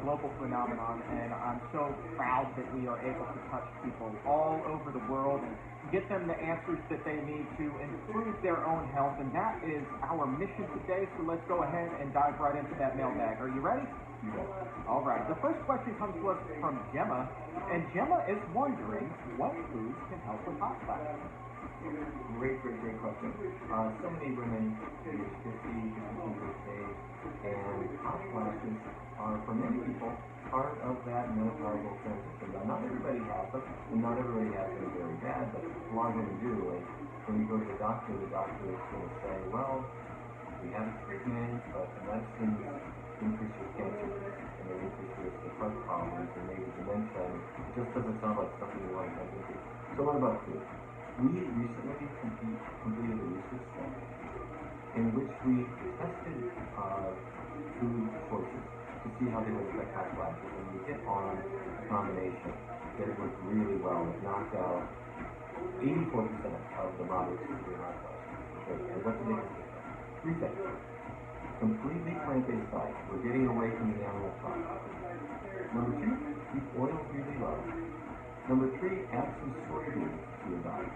global phenomenon, and I'm so proud that we are able to touch people all over the world and get them the answers that they need to improve their own health, and that is our mission today. So let's go ahead and dive right into that mailbag. Are you ready? Yes. All right. The first question comes to us from Gemma, and Gemma is wondering what foods can help with hot flashes. Great question. So many women age 50, 52 years of age, and hot flashes are, for many people, part of that menopausal transition. Now, not everybody has them, and not everybody has them very bad, but a lot of women do. Like, when you go to the doctor is going to say, well, we have a treatment, but the medicines increase your cancer, and they increase your risk of heart problems, and maybe dementia, and it just doesn't sound like something you want to jump into. So what about food? We recently completed a research study in which we tested food choices to see how they would affect hot flashes, and we hit on a combination that worked really well. It knocked out 84% of the moderate to severe hot flashes. Okay, and what did they consist of? Three things. Completely plant-based diet. We're getting away from the animal products. Number two, keep oils really low. Number three, add some soybeans to your diet.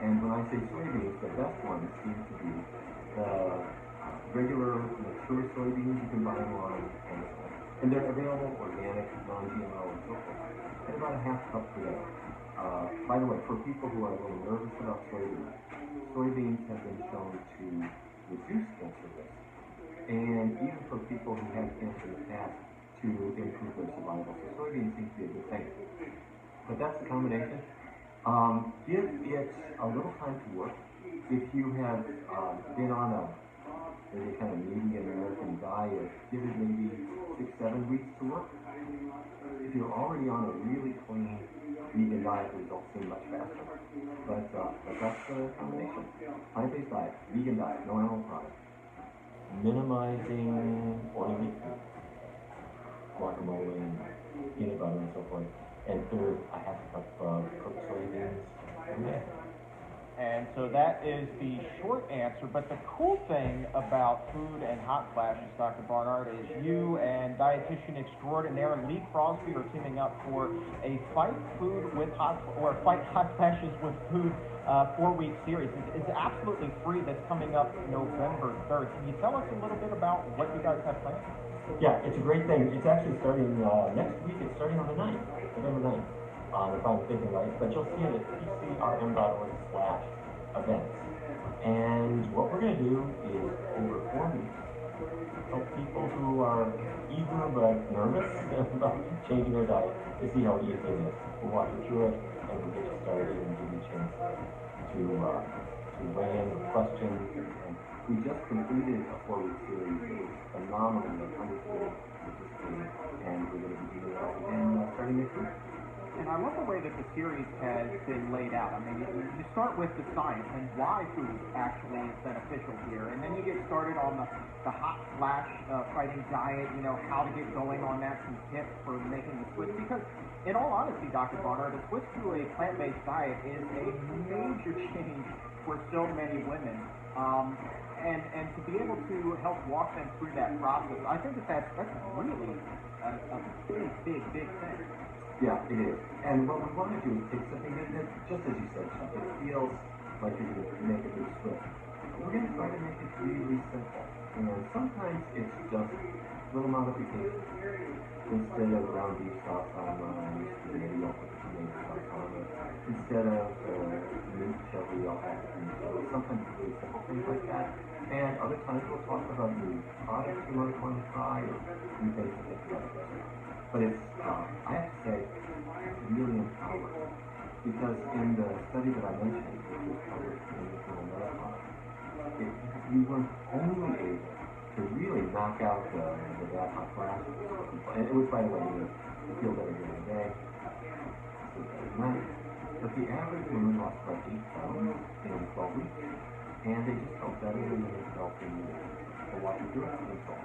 And when I say soybeans, the best ones seem to be the regular mature soybeans. You can buy them on Amazon. And they're available organic, non-GMO, and so forth. And about a half cup per day. By the way, for people who are a little nervous about soybeans have been shown to reduce cancer risk. And even for people who had cancer in the past, to improve their survival. So soybeans seem to be a good thing. But that's the combination. Give it a little time to work. If you have been on a maybe kind of medium American diet, give it maybe 6-7 weeks to work. If you're already on a really clean vegan diet, results seem much faster. But that's the combination. Plant-based diet, vegan diet, no animal products. Minimizing oily food, guacamole, and peanut butter, and so forth. And third, a half a cup of cooked soybeans every day. And so that is the short answer. But the cool thing about food and hot flashes, Dr. Barnard, is you and dietitian extraordinaire Lee Crosby are teaming up for a Fight Hot Flashes with Food 4-week series. It's absolutely free. That's coming up November 3rd. Can you tell us a little bit about what you guys have planned? Yeah, it's a great thing. It's actually starting next week. It's starting on the 9th, November 9th, if I'm thinking right. But you'll see it at pcrm.org/events. And what we're going to do is, over 4 weeks, help people who are eager but nervous about changing their diet to see how easy it is. We'll walk you through it, and we'll get you started and give you a chance to weigh in with questions. And we just completed a 4-week series. It was phenomenal. The 100 people participated, and we're going to be doing it all again starting next week. And I love the way that the series has been laid out. I mean, you start with the science and why food actually is beneficial here, and then you get started on the hot flash fighting diet, how to get going on that, some tips for making the switch. Because in all honesty, Dr. Barnard, the switch to a plant-based diet is a major change for so many women. And to be able to help walk them through that process, I think that's really a big thing. Yeah, it is. And what we want to do is take something that just as you said, Chuck, it feels like you're going to make a big switch. We're going to try to make it really simple. Sometimes it's just little modifications. Instead of ground beef sauce on maybe I'll put the tomato sauce on it. Instead of meat chili, I'll add meat chili. Sometimes it's really simple things like that. And other times we'll talk about new products you might want to try or new things to think about. But it's, I have to say, really empowering. Because in the study that I mentioned, which was published in the Journal Marathon, we were only able to really knock out the bad hot flashes. And it was, by the way, you feel better during the day, sleep better at night. But the average woman lost about 8 pounds in 12 weeks, and they just felt better than they felt in years. So walk you through it, and so on.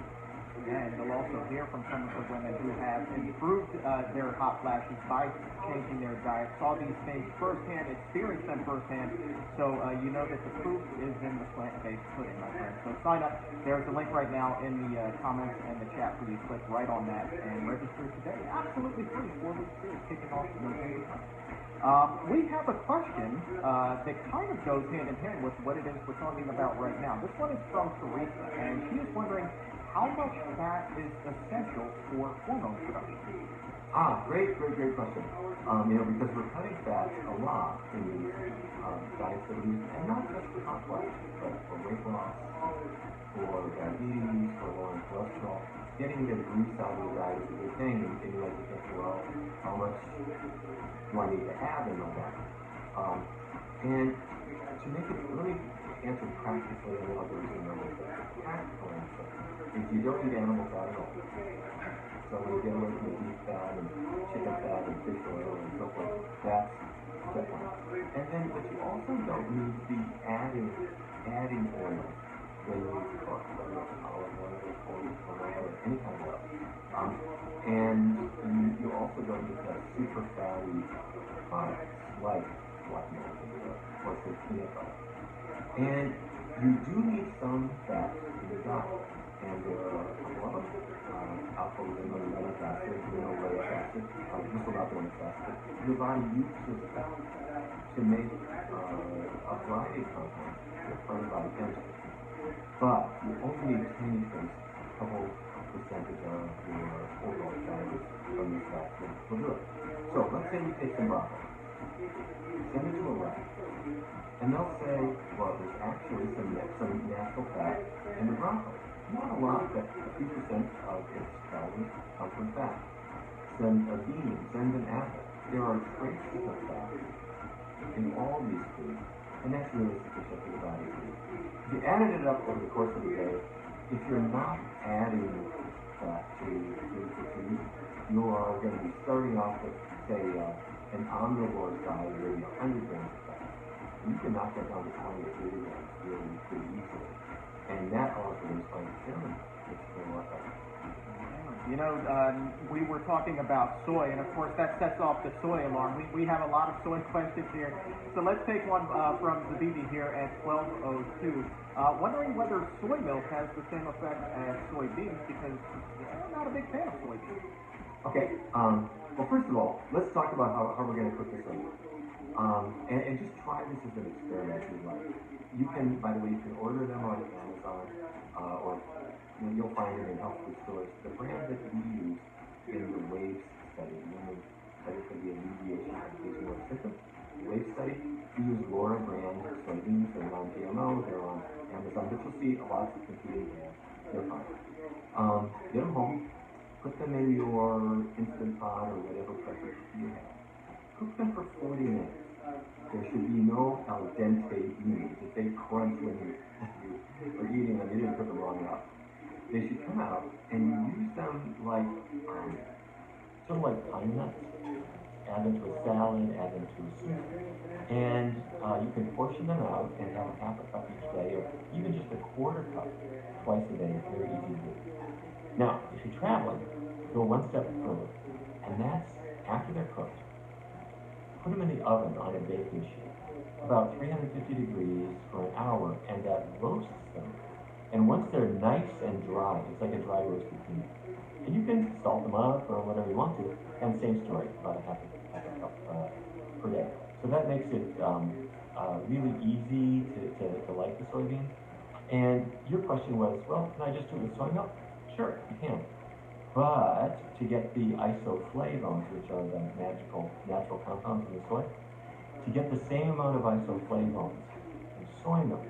And you'll also hear from some of the women who have improved their hot flashes by changing their diet, saw these things firsthand, experienced them firsthand. So you know that the proof is in the plant-based pudding, my friend. So sign up. There's a link right now in the comments and the chat for you. Click right on that and register today. Absolutely free. 4 weeks free. Kicking off November 9th. We have a question that kind of goes hand in hand with what it is we're talking about right now. This one is from Teresa, and she is wondering how much fat is essential for hormone production. Great question. Because we're cutting fat a lot in these diets that we use, and not just for hot flashes, but for weight loss, for diabetes, for lowering cholesterol. Getting the grease out of the diet is a good thing, and you like to think, well, how much do I need to have in my diet? And to make it really answer practically, and I'll give you some numbers, but the practical answer is you don't need animal fat at all. So when you get away from the beef fat and chicken fat and fish oil and so forth, that's step one. And then, but you also don't need to be adding oil when you cook, whether it's olive oil or corn oil or any kind of oil. And you also don't need that super fatty like milk or say peanut butter. And you do need some fat in your diet. And there are a couple of them. Alpha-linolenic acid, linoleic acid, just about the acid. Your body uses fat to make a variety of compounds that part of the body chemistry. But you only need a tiny trace, a couple percentage of your overall calories from this fat will do it. So let's say we take some broccoli, send it to a lab, and they'll say, well, there's actually some natural fat in the broccoli. Not a lot, but a few percent of its calories come from fat. Send a bean, send an apple. There are traces of fat in all these foods, and that's really sufficient for the body to eat. If you added it up over the course of the day, if you're not adding fat to food, you are going to be starting off with, say, an omnivore diet, maybe 100 grams of fat. And you can knock that down to 20 or 30 grams really pretty easily. And that also is fine feeling. It's very much better. You know, we were talking about soy, and of course that sets off the soy alarm. We have a lot of soy questions here. So let's take one from Zabibi here at 12:02. Wondering whether soy milk has the same effect as soybeans, because I'm not a big fan of soybeans. Okay, well, first of all, let's talk about how we're going to cook this soy milk. And just try this as an experiment if you'd like. You can, by the way, you can order them on Amazon, or you'll find them in health food stores. The brand that we use in the WAVE study, the Women's Study for the Alleviation of Seasonal Symptoms, WAVE study, we use Laura brand soybeans. They're non-GMO, they're on Amazon, but you'll see lots of competing brands. They're fine. Get them home, put them in your Instant Pot or whatever pressure cooker you have. Cook them for 40 minutes. There should be no al dente beans. If they crunch when you are eating them, you didn't cook them long enough. They should come out and you use them like, sort of like pine nuts. Add them to a salad, add them to a soup. And you can portion them out and have half a cup each day, or even just a quarter cup twice a day. It's very easy to do. Now, if you're traveling, go one step further. And that's after they're cooked. Put them in the oven on a baking sheet, about 350 degrees for an hour, and that roasts them. And once they're nice and dry, it's like a dry roasted peanut. And you can salt them up or whatever you want to, and same story, about a half a cup per day. So that makes it really easy to like the soybean. And your question was, well, can I just do it with soy milk? Sure, you can. But to get the isoflavones, which are the natural compounds in the soy, to get the same amount of isoflavones in soy milk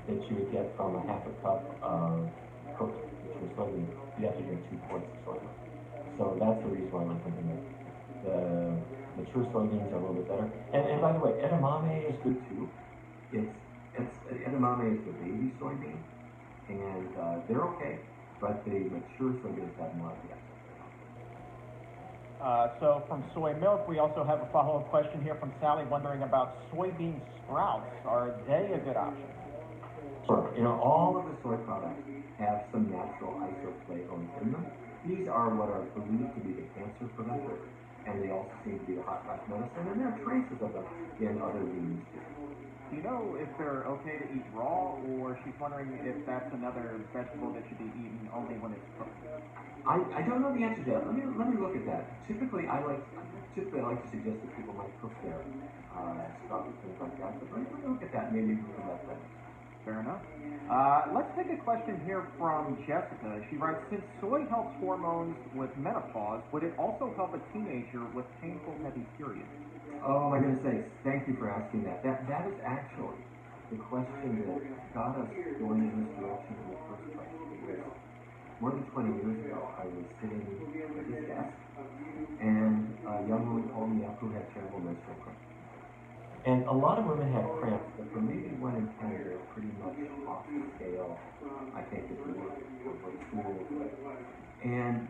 that you would get from a half a cup of cooked mature soybean, you have to drink 2 quarts of soy milk. So that's the reason why I'm thinking that the mature soybeans are a little bit better. And by the way, edamame is good too. Edamame is the baby soybean, and they're okay. But the mature soybeans have more of the So from soy milk, we also have a follow-up question here from Sally wondering about soybean sprouts. Are they a good option? Sure. All of the soy products have some natural isoflavones in them. These are what are believed to be the cancer preventers, and they also seem to be the hot flash medicine, and there are traces of them in other beans too. Do you know if they're okay to eat raw, or she's wondering if that's another vegetable that should be eaten only when it's cooked? I don't know the answer to that. Let me look at that. Typically, I like to suggest that people might cook their stuff and things like that. But let me look at that. Maybe we can let that. Fair enough. Let's take a question here from Jessica. She writes, since soy helps hormones with menopause, would it also help a teenager with painful heavy periods? Oh my goodness sakes, thank you for asking that. That is actually the question that got us going in this direction in the first place. It was more than 20 years ago, I was sitting at this desk, and a young woman called me up who had terrible menstrual cramps. And a lot of women have cramps, but for maybe 1 in 10, they're pretty much off the scale, I think, if you look at what schools like. And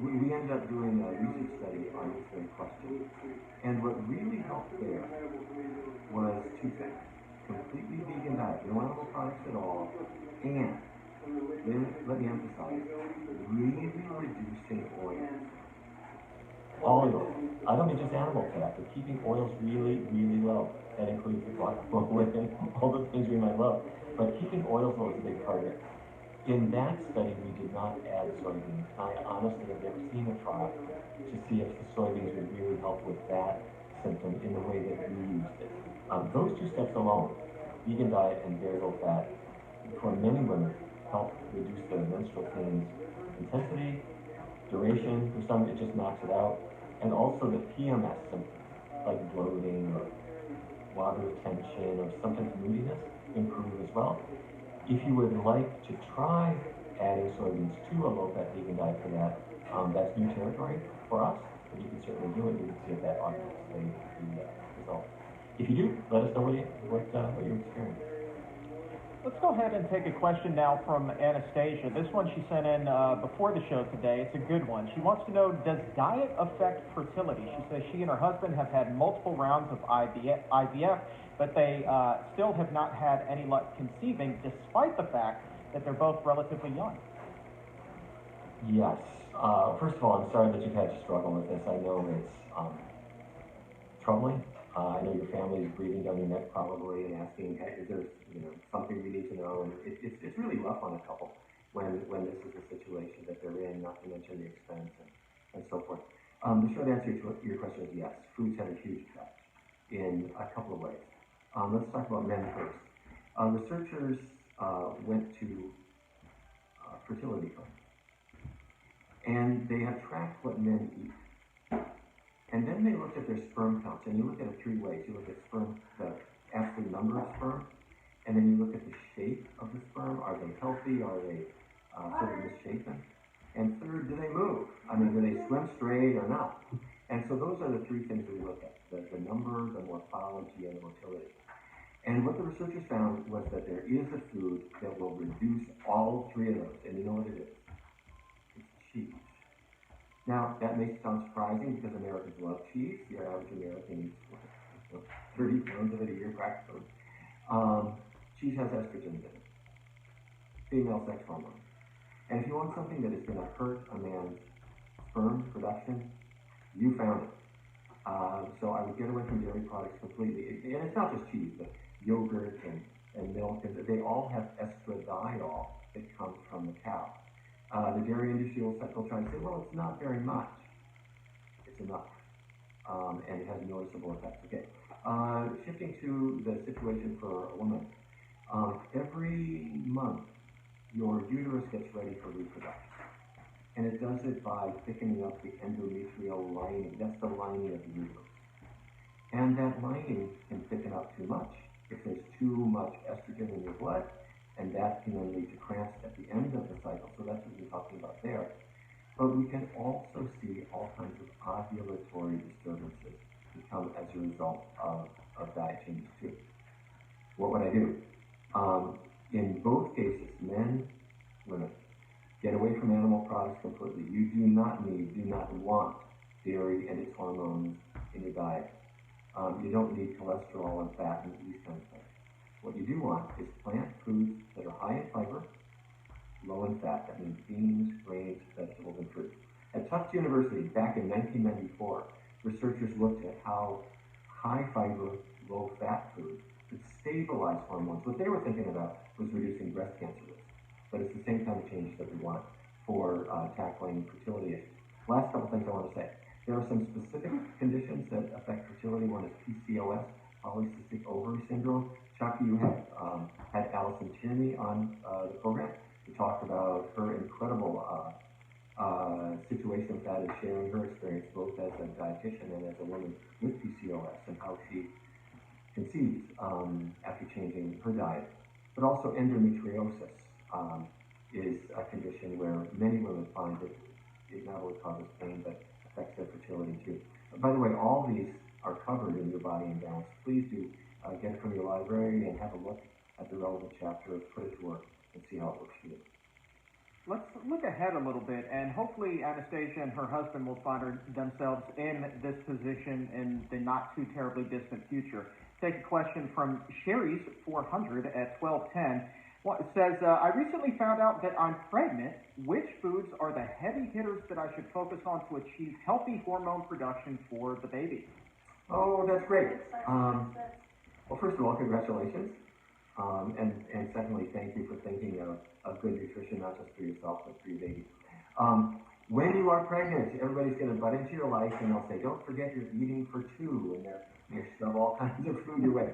we ended up doing a research study on this very question. And what really helped there was 2 things. Completely vegan diet, no animal products at all, and let me emphasize, really reducing oils. All oils. I don't mean just animal fat, but keeping oils really, really low. That includes the guacamole and all the things we might love. But keeping oils low is a big part of it. In that study, we did not add soybeans. I honestly have never seen a trial to see if the soybeans would really help with that symptom in the way that we used it. Those 2 steps alone, vegan diet and very low fat, for many women, help reduce their menstrual pains intensity, duration. For some, it just knocks it out. And also the PMS symptoms, like bloating or water retention or sometimes moodiness, improve as well. If you would like to try adding soybeans to a low-fat vegan diet for that, that's new territory for us, but you can certainly do it. You can see if that augments the result. If you do, let us know what you experience. Let's go ahead and take a question now from Anastasia. This one she sent in before the show today. It's a good one. She wants to know, does diet affect fertility? She says she and her husband have had multiple rounds of IVF, but they still have not had any luck conceiving, despite the fact that they're both relatively young. Yes. First of all, I'm sorry that you've had to struggle with this. I know it's troubling. I know your family is breathing down your neck probably and asking, hey, is there something we need to know? And it's really rough on a couple when this is a situation that they're in, not to mention the expense and so forth. The short answer to your question is yes. Foods have a huge effect in a couple of ways. Let's talk about men first. Researchers went to fertility clinics, and they have tracked what men eat. And then they looked at their sperm counts, and you look at it 3 ways. You look at sperm, the absolute number of sperm, and then you look at the shape of the sperm. Are they healthy? Are they sort of misshapen? And third, do they move? I mean, do they swim straight or not? And so those are the 3 things we look at, the number, the morphology, and the motility. And what the researchers found was that there is a food that will reduce all 3 of those, and you know what it is? It's cheese. Now, that may sound surprising because Americans love cheese. The average American eats 30 pounds of it a year practically. Cheese has estrogen in it, female sex hormone. And if you want something that is going to hurt a man's sperm production, you found it. So I would get away from dairy products completely. And it's not just cheese, but yogurt and milk, and they all have estradiol that comes from the cow. The dairy industry will try and say, well, it's not very much. It's enough. And it has noticeable effects. Okay. Shifting to the situation for a woman. Every month, your uterus gets ready for reproduction. And it does it by thickening up the endometrial lining. That's the lining of the uterus. And that lining can thicken up too much if there's too much estrogen in your blood, and that can then lead to cramps at the end of the cycle. So that's what we're talking about there. But we can also see all kinds of ovulatory disturbances become as a result of diet changes too. What would I do? In both cases, men, women, get away from animal products completely. You do not want dairy and its hormones in your diet. You don't need cholesterol and fat and these kinds of things. What you do want is plant foods that are high in fiber, low in fat. That means beans, grains, vegetables, and fruits. At Tufts University, back in 1994, researchers looked at how high fiber, low fat foods could stabilize hormones. What they were thinking about was reducing breast cancer risk, but it's the same kind of change that we want for tackling fertility issues. Last couple things I want to say. There are some specific conditions that affect fertility. One is PCOS, polycystic ovary syndrome. Chuck, you had Allison Tierney on the program to talk about her incredible situation with that and sharing her experience both as a dietitian and as a woman with PCOS and how she conceives after changing her diet. But also endometriosis is a condition where many women find that it not only causes pain but affects their fertility too. By the way, all these are covered in your Body in Balance. Please do get it from your library and have a look at the relevant chapter, put it to work, and see how it works for you. Let's look ahead a little bit, and hopefully Anastasia and her husband will find themselves in this position in the not too terribly distant future. Take a question from Sherry's 400 at 1210. It says, I recently found out that I'm pregnant. Which foods are the heavy hitters that I should focus on to achieve healthy hormone production for the baby? Oh, that's great. Well, first of all, congratulations. And secondly, thank you for thinking of good nutrition, not just for yourself, but for your baby. When you are pregnant, everybody's going to butt into your life and they'll say, don't forget you're eating for two, and they're shove all kinds of food your way.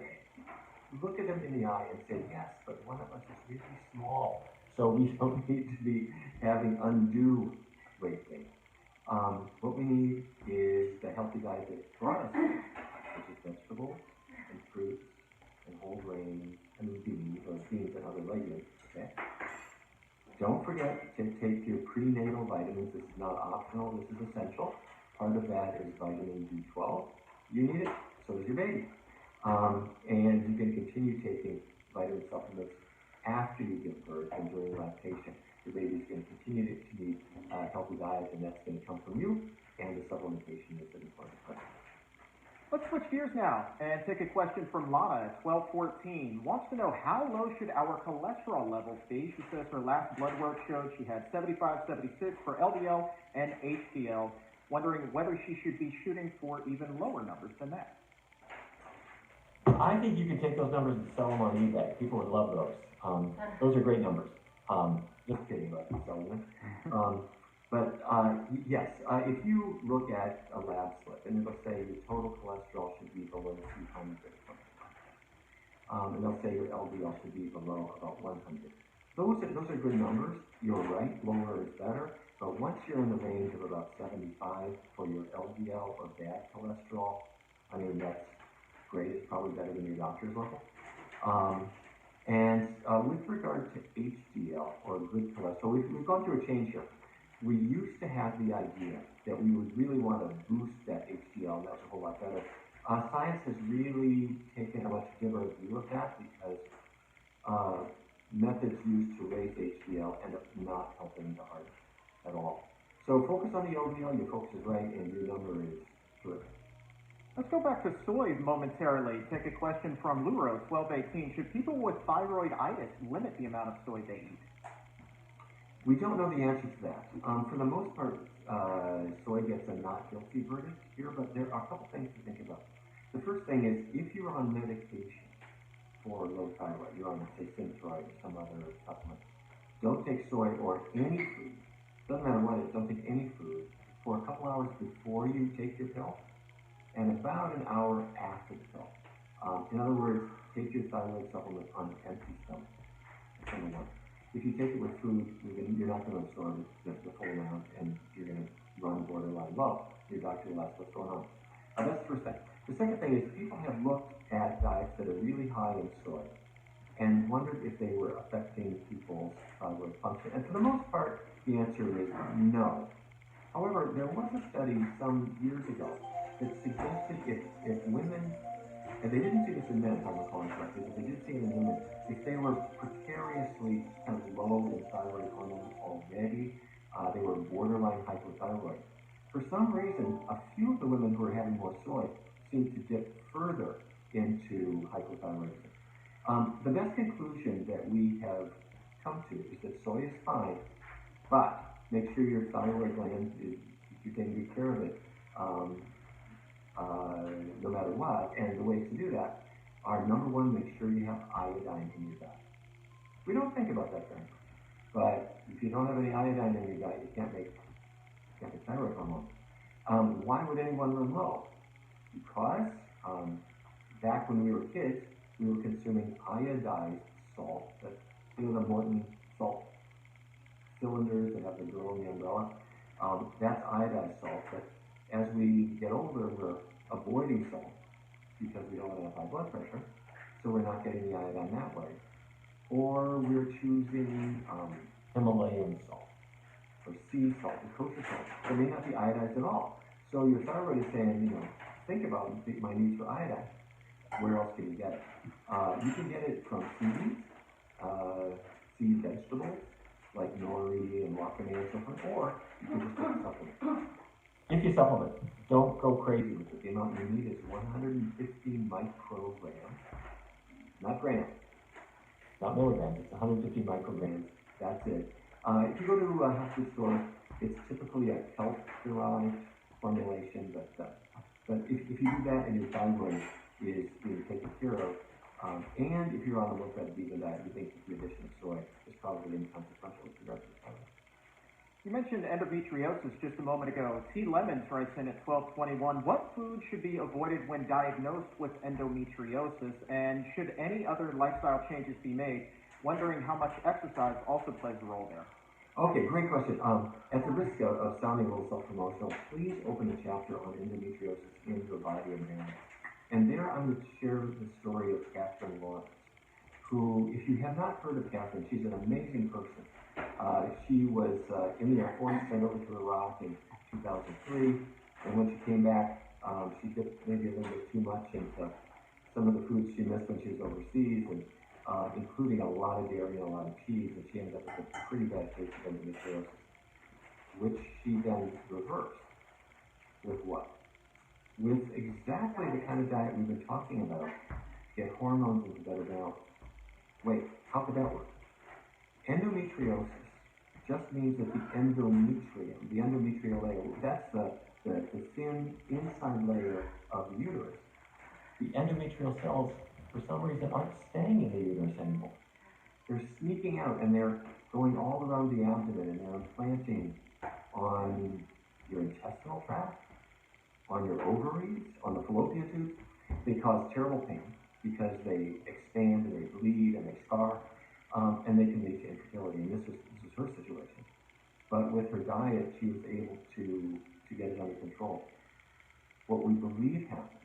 Look at them in the eye and say, yes, but one of us is really small, so we don't need to be having undue weight gain. What we need is the healthy diet that brought us here, which is vegetables and fruits and whole grains and beans and other legumes, okay? Don't forget to take your prenatal vitamins. This is not optional, this is essential. Part of that is vitamin B12. You need it, so does your baby. And you can continue taking vitamin supplements after you give birth and during lactation. Your baby's going to continue to need a healthy diet, and that's going to come from you, and the supplementation is an important part. Let's switch gears now and take a question from Lana at 1214. Wants to know how low should our cholesterol levels be. She says her last blood work showed she had 75, 76 for LDL and HDL. Wondering whether she should be shooting for even lower numbers than that. I think you can take those numbers and sell them on eBay. People would love those. Those are great numbers. Just kidding about selling them. Yes, if you look at a lab slip and it'll say your total cholesterol should be below 200, and they'll say your LDL should be below about 100. Those are good numbers. You're right, lower is better. But once you're in the range of about 75 for your LDL or bad cholesterol, I mean, that's great. It's probably better than your doctor's level. With regard to HDL or good cholesterol, we've gone through a change here. We used to have the idea that we would really want to boost that HDL, and that's a whole lot better. Science has really taken a much different view of that because methods used to raise HDL end up not helping the heart at all. So focus on the LDL, your focus is right, and your number is terrific. Let's go back to soy momentarily. Take a question from Luro, 1218. Should people with thyroiditis limit the amount of soy they eat? We don't know the answer to that. For the most part, soy gets a not guilty verdict here, but there are a couple things to think about. The first thing is, if you're on medication for low thyroid, you're on, say, Synthroid or some other supplement, don't take soy or any food, doesn't matter what it is, don't take any food for a couple hours before you take your pill, and about an hour after the pill. In other words, take your thyroid supplement on an empty stomach. That's number one. If you take it with food, you're not going to absorb the full amount, and you're going to run borderline low. Your doctor will ask what's going on. That's the first thing. The second thing is people have looked at diets that are really high in soy and wondered if they were affecting people's thyroid function. And for the most part, the answer is no. However, there was a study some years ago that suggested if women, and they didn't see this in men, if I'm recalling correctly, but they did see it in women, if they were precariously kind of low in thyroid hormone already, they were borderline hypothyroid. For some reason, a few of the women who were having more soy seemed to dip further into hypothyroidism. The best conclusion that we have come to is that soy is fine, but make sure your thyroid gland is, you're taking good care of it no matter what. And the ways to do that are, number one, make sure you have iodine in your diet. We don't think about that very much, but if you don't have any iodine in your diet, you can't make thyroid hormone. Why would anyone run low? Because back when we were kids, we were consuming iodized salt, the Morton salt cylinders that have the girl in the umbrella. That's iodized salt, but as we get older, we're avoiding salt because we don't want to have high blood pressure, so we're not getting the iodine that way. Or we're choosing Himalayan salt, or sea salt, or kosher salt. They may not be iodized at all. So your thyroid is saying, think about my needs for iodine. Where else can you get it? You can get it from seeds, seed vegetables, like nori and wakame and so forth, or you can just take a supplement. If you supplement, don't go crazy with it. The amount you need is 150 micrograms, not grams, not milligrams, it's 150 micrograms, that's it. If you go to a health food store, it's typically a kelp-derived formulation, but if you do that and your thyroid is being taken care of, and if you're on the low-fat vegan diet, you think that the addition of soy is probably inconsequential with regard to the thyroid. You mentioned endometriosis just a moment ago. T. Lemons writes in at 1221, what food should be avoided when diagnosed with endometriosis, and should any other lifestyle changes be made? Wondering how much exercise also plays a role there. Okay, great question. At the risk of sounding a little self-promotional, please open a chapter on endometriosis in your body and mind. And there I'm going to share the story of Catherine Lawrence, who, if you have not heard of Catherine, she's an amazing person. She was in the Air Force, sent over to Iraq in 2003, and when she came back, she did maybe a little bit too much into some of the foods she missed when she was overseas, and including a lot of dairy and a lot of cheese, and she ended up with a pretty bad case of endometriosis, which she then reversed with what? With exactly the kind of diet we've been talking about, get hormones into better balance. Wait, how could that work? Endometriosis just means that the endometrium, the endometrial layer, that's the thin inside layer of the uterus. The endometrial cells, for some reason, aren't staying in the uterus anymore. They're sneaking out, and they're going all around the abdomen, and they're implanting on your intestinal tract, on your ovaries, on the fallopian tubes. They cause terrible pain because they expand and they bleed and they scar, and they can lead to infertility. And this was her situation. But with her diet, she was able to get it under control. What we believe happens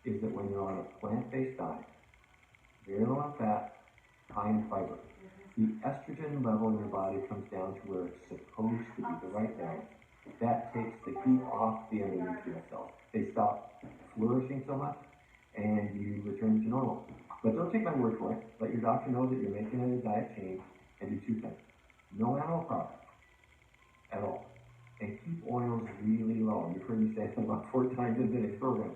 is that when you're on a plant-based diet, very low in fat, high in fiber, the estrogen level in your body comes down to where it's supposed to be, the right balance. That takes the heat off the endometrial cells. They stop flourishing so much, and you return to normal. But don't take my word for it. Let your doctor know that you're making a diet change, and do two things. No animal products at all. And keep oils really low. You've heard me say that about 4 times in today's program.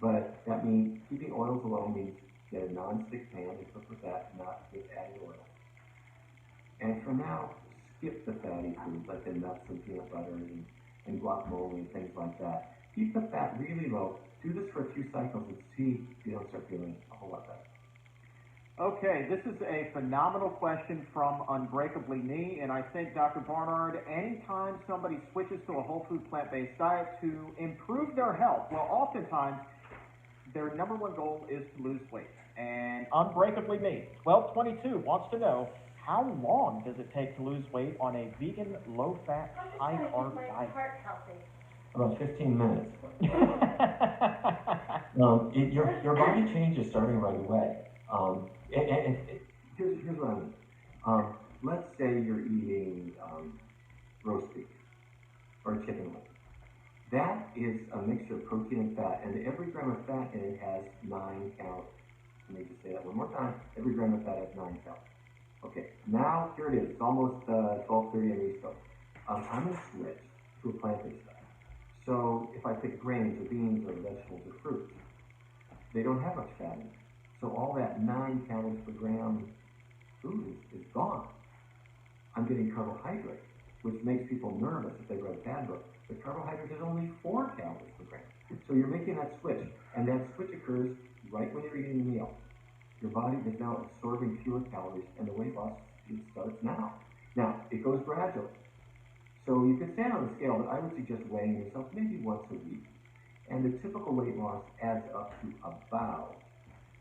But that means keeping oils low means get a non-stick pan and cook with that, not with added oil. And for now, skip the fatty foods like the nuts and peanut butter and guacamole and things like that. Keep the fat really low. Do this for a few cycles and see if you don't start feeling a whole lot better. Okay, this is a phenomenal question from Unbreakably Me, and I think, Dr. Barnard, anytime somebody switches to a whole food plant-based diet to improve their health, well, oftentimes their number one goal is to lose weight. And Unbreakably Me, 1222, wants to know, how long does it take to lose weight on a vegan, low-fat, high-carb diet? About 15 minutes. Your body changes starting right away. And here's what I mean. Let's say you're eating roast beef or chicken wing. That is a mixture of protein and fat, and every gram of fat in it has 9 calories. Let me just say that one more time. Every gram of fat has 9 calories. Okay, now here it is. It's almost 12:30 on the East Coast. I'm going to switch to a plant-based diet. So if I pick grains or beans or vegetables or fruits, they don't have much fat in them. So So all that 9 calories per gram food is gone. I'm getting carbohydrate, which makes people nervous if they read a fad book. The carbohydrate is only 4 calories per gram. So you're making that switch, and that switch occurs right when you're eating the meal. Your body is now absorbing fewer calories, and the weight loss, it starts now. Now, it goes gradually. So you can stand on the scale, but I would suggest weighing yourself maybe once a week. And the typical weight loss adds up to about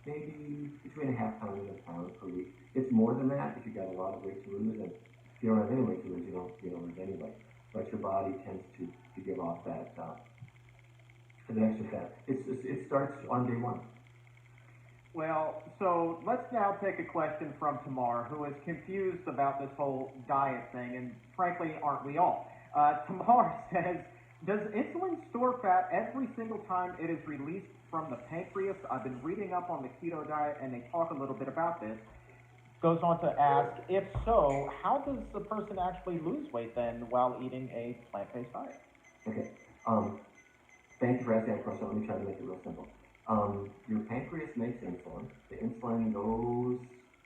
maybe between a half pound and a pound per week. It's more than that if you've got a lot of weight to lose, and if you don't have any weight to lose, you don't lose any weight. But your body tends to give off that extra fat. It starts on day one. Well, so let's now take a question from Tamar, who is confused about this whole diet thing, and frankly, aren't we all? Tamar says, does insulin store fat every single time it is released from the pancreas? I've been reading up on the keto diet, and they talk a little bit about this. Goes on to ask, if so, how does the person actually lose weight then while eating a plant-based diet? Okay. Thank you for asking that question. Let me try to make it real simple. Your pancreas makes insulin. The insulin goes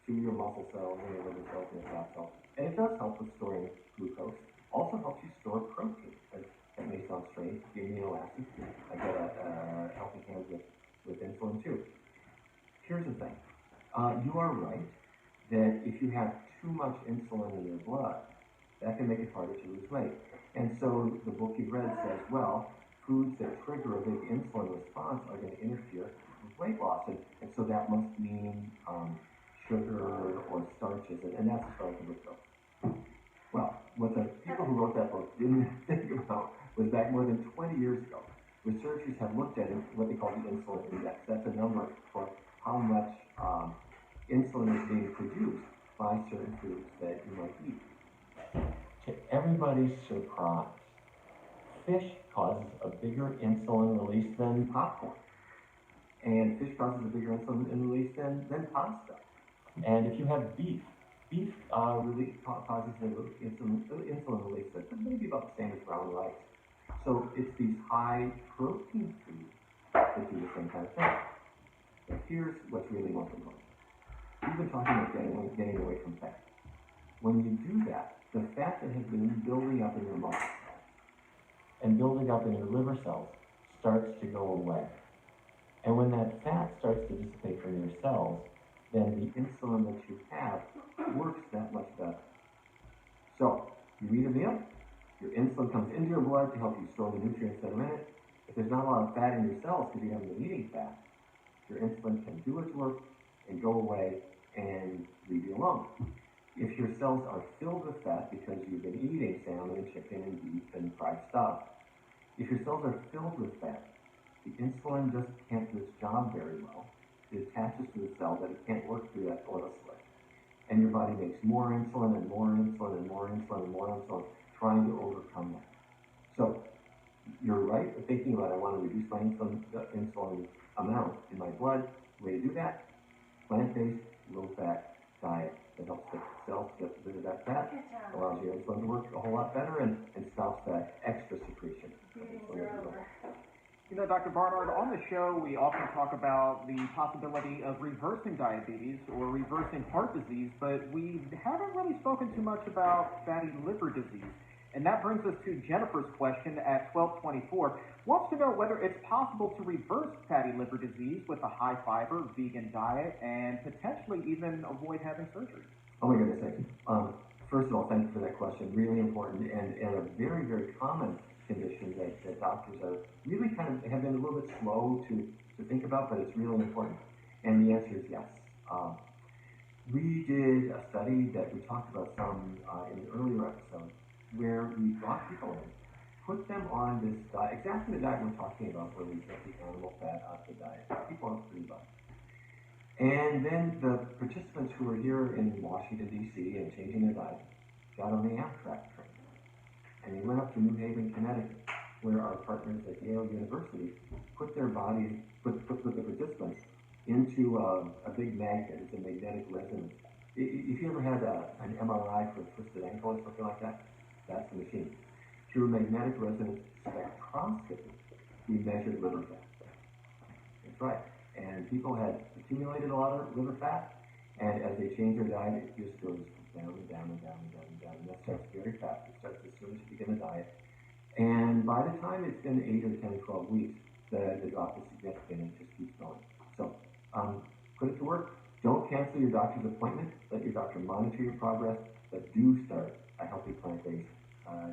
to your muscle cells and your liver cells and your fat cells. And it does help with storing glucose. Also helps you store protein. That may sound strange. The amino acids. I get a helping hand with insulin too. Here's the thing. You are right that if you have too much insulin in your blood, that can make it harder to lose weight. And so the book you've read says, well, foods that trigger a big insulin response are going to interfere with weight loss. And so that must mean sugar or starches, and that's as far as the book goes. Well, what the people who wrote that book didn't think about was back more than 20 years ago, researchers have looked at what they call the insulin index. That's a number for how much insulin is being produced by certain foods that you might eat. To everybody's surprise, fish causes a bigger insulin release than popcorn. And fish causes a bigger insulin release than pasta. And if you have beef really causes insulin release that's maybe about the same as brown rice. So it's these high protein foods that do the same kind of thing. But here's what's really most important. We've been talking about getting away from fat. When you do that, the fat that has been building up in your muscle and building up in your liver cells starts to go away. And when that fat starts to dissipate from your cells, then the insulin that you have works that much better. So, you eat a meal, your insulin comes into your blood to help you store the nutrients that are in it. If there's not a lot of fat in your cells because you haven't been eating fat, your insulin can do its work and go away and leave you alone. If your cells are filled with fat because you've been eating salmon and chicken and beef and fried stuff, if your cells are filled with fat, the insulin just can't do its job very well. It attaches to the cell that it can't work through that oil slick. And your body makes more insulin and more insulin and more insulin and more insulin, trying to overcome that. So you're right in thinking about, I want to reduce my insulin amount in my blood. The way to do that, plant-based, low-fat diet that helps the cells get rid of that fat, allows your insulin to work a whole lot better, and stops that extra secretion of insulin. You know, Dr. Barnard, on the show, we often talk about the possibility of reversing diabetes or reversing heart disease, but we haven't really spoken too much about fatty liver disease. And that brings us to Jennifer's question at 1224. Wants to know whether it's possible to reverse fatty liver disease with a high-fiber vegan diet and potentially even avoid having surgery. Oh my goodness, thank you. First of all, thank you for that question. Really important and a very, very common condition that doctors are really have been a little bit slow to think about, but it's really important. And the answer is yes. We did a study that we talked about some in the earlier episode, where we brought people in, put them on this diet, exactly the diet we're talking about, where we get the animal fat out of the diet, people on 3 bucks. And then the participants who were here in Washington, D.C. and changing their diet got on the Amtrak train. And they went up to New Haven, Connecticut, where our partners at Yale University put their bodies, put the participants into a big magnet. It's a magnetic resonance. If you ever had an MRI for a twisted ankle or something like that, that's the machine. Through magnetic resonance spectroscopy, we measured liver fat. That's right. And people had accumulated a lot of liver fat, and as they change their diet, it just goes down and down and down and down and down. And that starts very fast. It starts as soon as you begin a diet. And by the time it's been 8 or 10, 12 weeks, the drop is significant and it just keeps going. So put it to work. Don't cancel your doctor's appointment. Let your doctor monitor your progress, but do start a healthy plant-based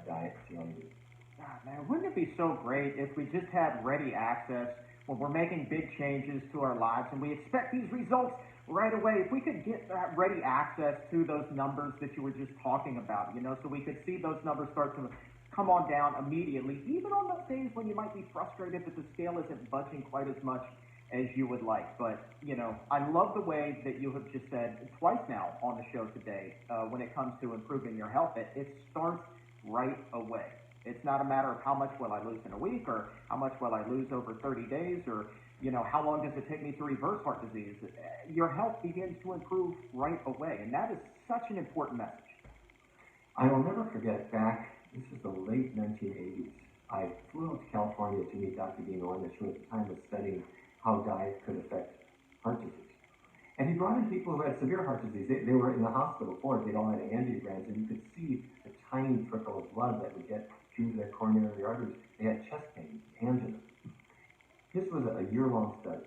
diet. See how you do. God, man, wouldn't it be so great if we just had ready access when we're making big changes to our lives and we expect these results right away? If we could get that ready access to those numbers that you were just talking about, so we could see those numbers start to come on down immediately, even on those days when you might be frustrated that the scale isn't budging quite as much as you would like. But, I love the way that you have just said twice now on the show today, when it comes to improving your health, it starts right away. It's not a matter of how much will I lose in a week or how much will I lose over 30 days or, how long does it take me to reverse heart disease? Your health begins to improve right away, and that is such an important message. I will never forget this is the late 1980s. I flew out to California to meet Dr. Dean Ornish, who at the time was studying how diet could affect heart disease. And he brought in people who had severe heart disease. They were in the hospital for it. They'd all had angiograms, and you could see a tiny trickle of blood that would get through their coronary arteries. They had chest pain, angina. This was a year-long study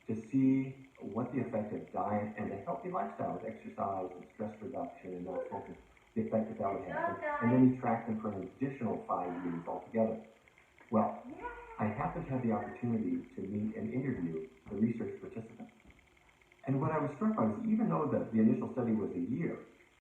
to see what the effect of diet and a healthy lifestyle with exercise and stress reduction and not smoking, the effect that would have. And then he tracked them for an additional 5 years altogether. Well, I happened to have the opportunity to meet and interview the research participants. And what I was struck by was even though the initial study was a year,